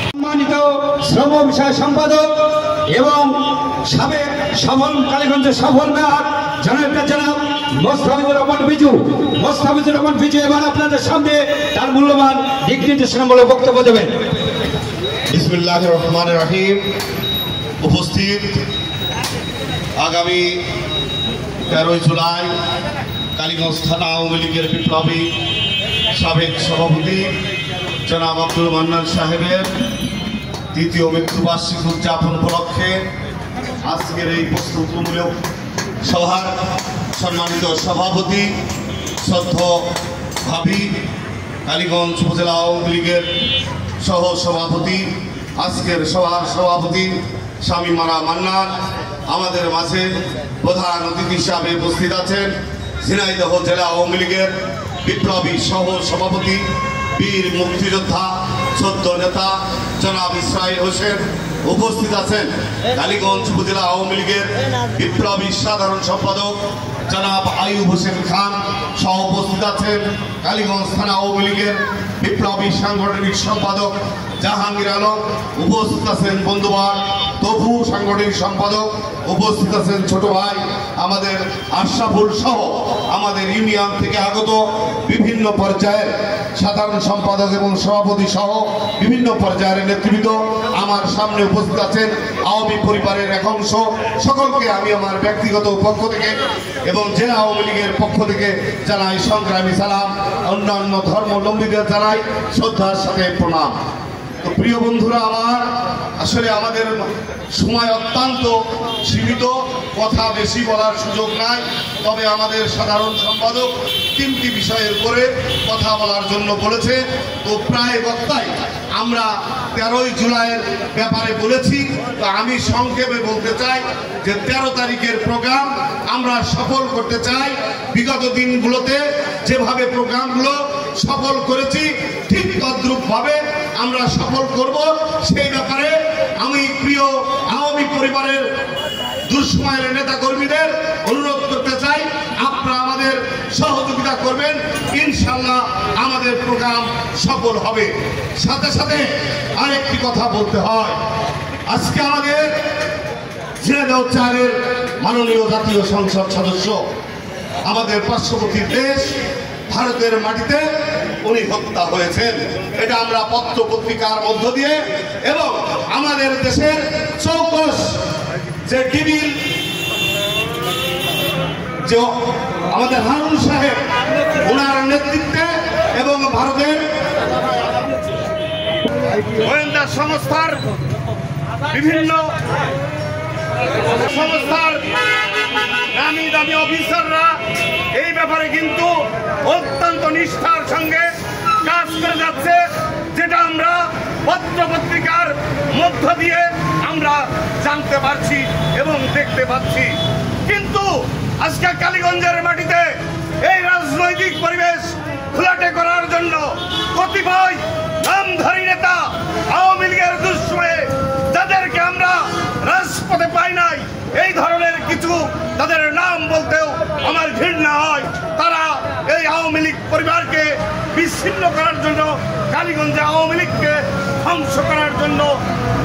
সম্মানিত শ্রম বিষয় সম্পাদক এবং সাবেক সফল কালীগঞ্জের সফল মেয়র জনাব মোস্তাফিজুর রহমান বিজু এবার আপনাদের সামনে তার মূল্যবান দিক নির্দেশনামূলক বক্তব্য দেবেন। বিসমিল্লাহির রহমানির রহিম। উপস্থিত আগামী 13 জুলাই কালীগঞ্জ থানা আওয়ামী লীগের বিপ্লবী সাবেক সভাপতি জনাব আব্দুল মান্নান সাহেবের দ্বিতীয় মৃত্যুবার্ষিকী উদযাপন উপলক্ষে আজকের এই প্রস্তুতিমূলক সভার সম্মানিত সভাপতি ভাবি কালীগঞ্জ উপজেলা আওয়ামী লীগের সহ সভাপতি, আজকের সভার সভাপতি স্বামী মারা মান্নান, আমাদের মাঝে প্রধান অতিথি হিসাবে উপস্থিত আছেন ঝিনাইদহ জেলা আওয়ামী লীগের বিপ্লবী সহ সভাপতি বীর মুক্তিযোদ্ধা সদ্য নেতা জনাব ইসরাইল হোসেন, উপস্থিত আছেন কালীগঞ্জ উপজেলা আওয়ামী লীগের বিপ্লবী সাধারণ সম্পাদক জনাব আইয়ুব হোসেন খান সহ উপস্থিত আছেন কালীগঞ্জ থানা আওয়ামী লীগের বিপ্লবী সাংগঠনিক সম্পাদক জাহাঙ্গীর আলম, উপস্থিত আছেন বন্ধুবার তবু সাংগঠনিক সম্পাদক, উপস্থিত আছেন ছোট ভাই আমাদের আশরাফুল সহ আমাদের ইউনিয়ন থেকে আগত বিভিন্ন পর্যায়ের সাধারণ সম্পাদক এবং সভাপতি সহ বিভিন্ন পর্যায়ের নেতৃবৃন্দ আমার সামনে উপস্থিত আছেন। আওয়ামী পরিবারের এক অংশ, সকলকে আমি আমার ব্যক্তিগত পক্ষ থেকে এবং জেলা আওয়ামী লীগের পক্ষ থেকে জানাই সংগ্রামী সালাম, অন্যান্য ধর্মাবলম্বীদের জানাই শ্রদ্ধার সাথে প্রণাম। তো প্রিয় বন্ধুরা আমার, আসলে আমাদের সময় অত্যন্ত সীমিত, কথা বেশি বলার সুযোগ নাই, তবে আমাদের সাধারণ সম্পাদক 3টি বিষয়ের উপরে কথা বলার জন্য বলেছে। তো প্রায় বক্তাই আমরা 13 জুলাইয়ের ব্যাপারে বলেছি। তো আমি সংক্ষেপে বলতে চাই যে 13 তারিখের প্রোগ্রাম আমরা সফল করতে চাই। বিগত দিনগুলোতে যেভাবে প্রোগ্রামগুলো সফল করেছি ঠিক তদ্রূপভাবে আমরা সফল করব। সেই ব্যাপারে আমি প্রিয় আওয়ামী পরিবারের দুঃসময়ের নেতা কর্মীদের অনুরোধ করতে চাই, আপনারা আমাদের সহযোগিতা করবেন, ইনশাল্লাহ আমাদের প্রোগ্রাম সফল হবে। সাথে সাথে আরেকটি কথা বলতে হয়, আজকে আমাদের ঝিনাইদহ 4-এর মাননীয় জাতীয় সংসদ সদস্য আমাদের পার্শ্ববর্তী দেশ ভারতের মাটিতে উনি হত্যা হয়েছেন। এটা আমরা পত্র পত্রিকার মধ্য দিয়ে এবং আমাদের দেশের চৌকস যে টিভির যে আমাদের হারুন সাহেব ওনার নেতৃত্বে এবং ভারতের গোয়েন্দা সংস্থার বিভিন্ন সংস্থার নামি দামি অফিসাররা এই ব্যাপারে কিন্তু অত্যন্ত নিষ্ঠার সঙ্গে কাজ করে যাচ্ছে, যেটা আমরা পত্র পত্রিকার মধ্য দিয়ে আমরা জানতে পারছি এবং দেখতে পাচ্ছি। কিন্তু আজকে কালীগঞ্জের মাটিতে এই রাজনৈতিক পরিবেশ ঘোলাটে করার জন্য কতিপয় নামধারী নেতা আওয়ামী লীগের দুঃসময়ে যাদেরকে আমরা রাজপথে পাই নাই, এই ধরনের কিছু তাদের নাম বলতেও আমার ঘৃণা হয়। তারা এই আওয়ামী লীগ পরিবারকে বিচ্ছিন্ন করার জন্য, কালীগঞ্জে আওয়ামী লীগকে ধ্বংস করার জন্য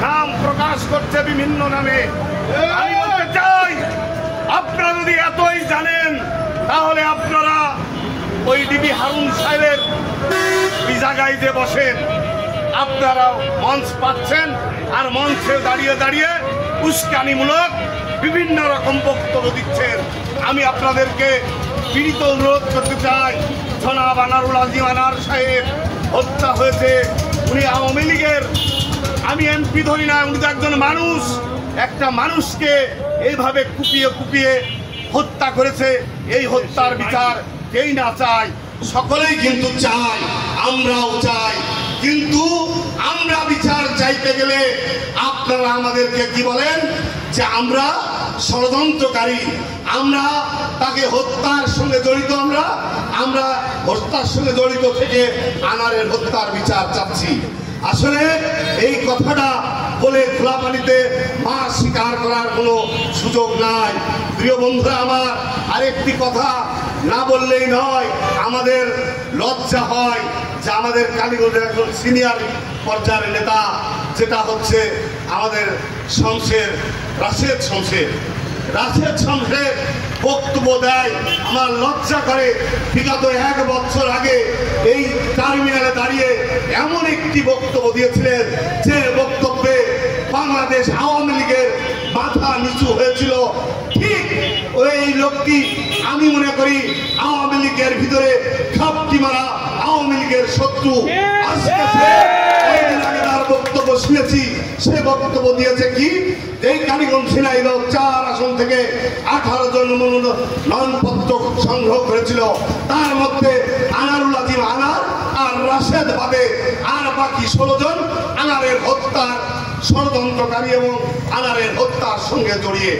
নাম প্রকাশ করছে বিভিন্ন নামে। আমি বলতে চাই, আপনারা যদি এতই জানেন তাহলে আপনারা ওই ডিবি হারুন সাহেবের এই জায়গায় যে বসেন, আপনারাও মঞ্চ পাচ্ছেন আর মঞ্চে দাঁড়িয়ে দাঁড়িয়ে উস্কানিমূলক বিভিন্ন রকম বক্তব্য দিচ্ছেন। আমি আপনাদেরকে বিনীত অনুরোধ করতে চাই, জনাব আনারুল আজিম আনার সাহেব হত্যা হয়েছে, উনি আওয়ামী লীগের, আমি এমপি ধরি না, উনি তো একজন মানুষ, একটা মানুষকে এইভাবে কুপিয়ে কুপিয়ে হত্যা করেছে। এই হত্যার বিচার কেই না চায়, সকলেই কিন্তু চায়, আমরাও চাই। কিন্তু আমরা বিচার চাইতে গেলে আপনারা আমাদেরকে কি বলেন যে আমরা ষড়যন্ত্রকারী, আমরা তাকে হত্যার সঙ্গে জড়িত, আমরা হত্যার সঙ্গে জড়িত থেকে আনারের হত্যার বিচার চাচ্ছি। আসলে এই কথাটা বলে খোলা পানিতে মাছ শিকার করার কোনো সুযোগ নাই। প্রিয় বন্ধুরা আমার, আরেকটি কথা না বললেই নয়, আমাদের লজ্জা হয় যে আমাদের কালীগঞ্জের একজন সিনিয়র পর্যায়ের নেতা, যেটা হচ্ছে আমাদের শমশের, রাশেদ শমশের বক্তব্য দেয়। আমার লজ্জা করে, বিগত 1 বছর আগে এই টার্মিনালে দাঁড়িয়ে এমন একটি বক্তব্য দিয়েছিলেন যে বক্তব্যে বাংলাদেশ আওয়ামী লীগের মাথা নিচু হয়েছিল। ঠিক ওই লোকটি আমি মনে করি আওয়ামী লীগের ভিতরে খাপটি মারা আওয়ামী লীগের শত্রু। আজকে তার বক্তব্য শুনেছি, সে বক্তব্য দিয়েছে কি, এই কালীগঞ্জ ঝিনাইদহ 4 আসন থেকে 18 জন মনোনয়নপত্র সংগ্রহ করেছিল। তার মধ্যে আনারুল আজিম আনার আর রাশেদ বাদে আর বাকি 16 জন আনারের হত্যার ষড়যন্ত্রকারী এবং আনারের হত্যার সঙ্গে জড়িয়ে।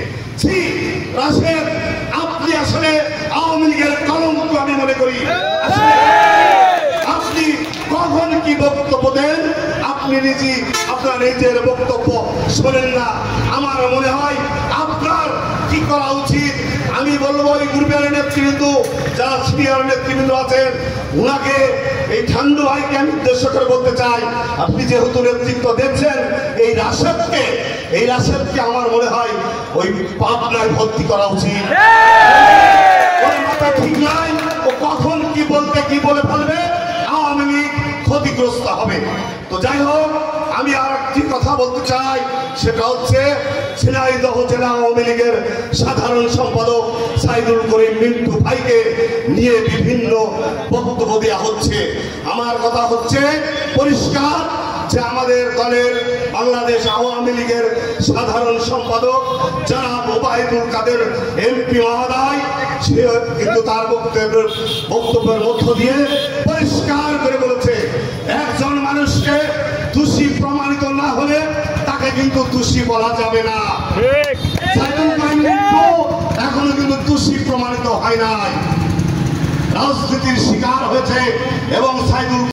রাশেদ, আপনি আসলে আওয়ামী লীগের কলঙ্ক আমি মনে করি। আপনি কখন কি বক্তব্য দেন, আপনি আপনার নিজের বক্তব্য শোনেন না। আমার মনে হয় আপনার কি করা উচিত, আমি বলবো এই গ্রুপের নেতৃবৃন্দ, যারা সিনিয়র নেতৃবৃন্দ আছেন, ওনাকে এই ঠান্ডু ভাইকে আমি উদ্দেশ্য করে বলতে চাই, আপনি যেহেতু নেতৃত্ব দিচ্ছেন এই রাশেদকে আমার মনে হয় ওই পাবনায় ভর্তি করা উচিত। ওর মাথা ঠিক নাই, ও কখন কি বলতে কি বলে ফেলবে, আওয়ামী লীগ ক্ষতিগ্রস্ত হবে। তো যাই হোক, আমি আর একটি কথা বলতে চাই, সেটা হচ্ছে ঝিনাইদহ জেলা আওয়ামী লীগের সাধারণ সম্পাদক সাইদুল করিম মিন্টু ভাইকে নিয়ে বিভিন্ন বক্তব্য দেওয়া হচ্ছে। আমার কথা হচ্ছে পরিষ্কার যে আমাদের দলের বাংলাদেশ আওয়ামী লীগের সাধারণ সম্পাদক জনাব ওবায়দুল কাদের এমপি মহোদয়, সে কিন্তু তার বক্তব্যের মধ্য দিয়ে পরিষ্কার করে বলেছে, একজন মানুষকে দোষী প্রমাণিত না হলে তাকে কিন্তু দোষী বলা যাবে না। এখনো কিন্তু দোষী প্রমাণিত হয় নাই, রাজনীতির শিকার হয়েছে। এবং সাইদুল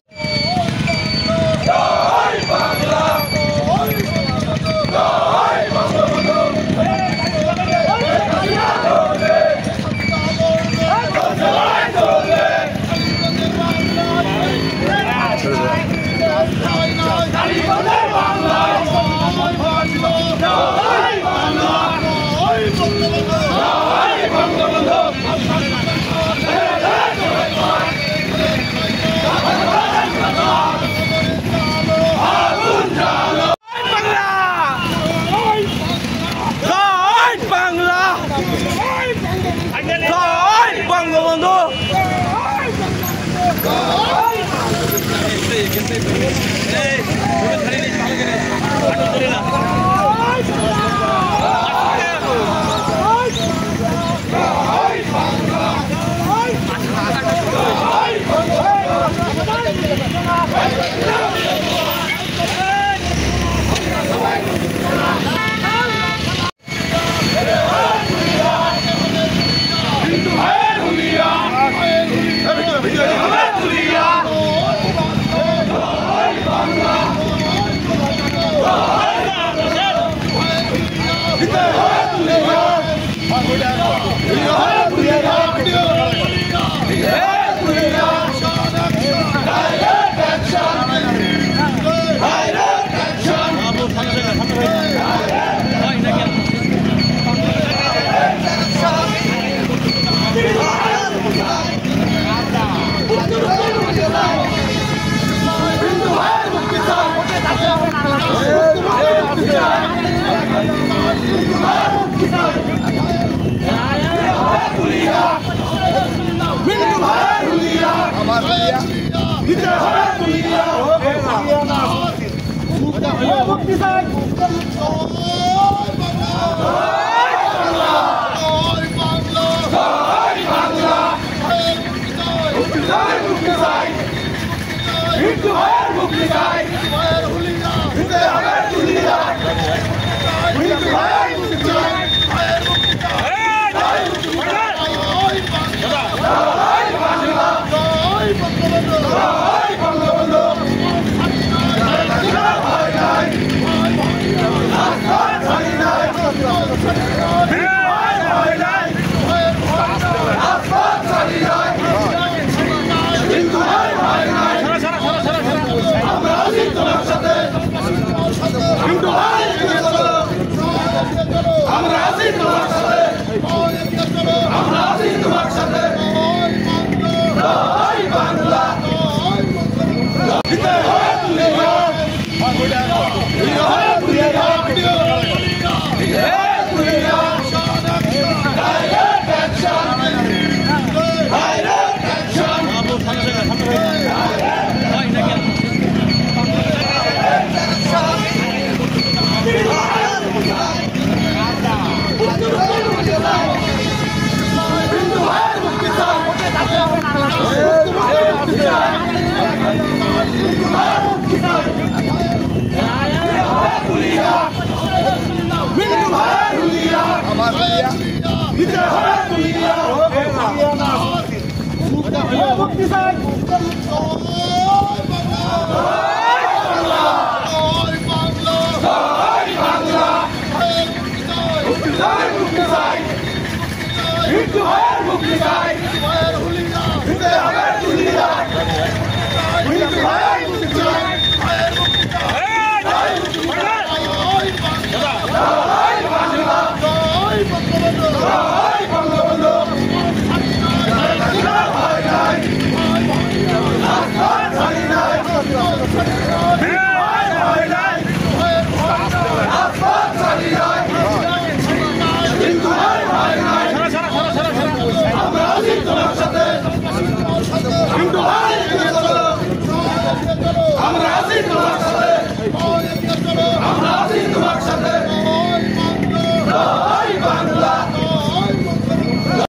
জয়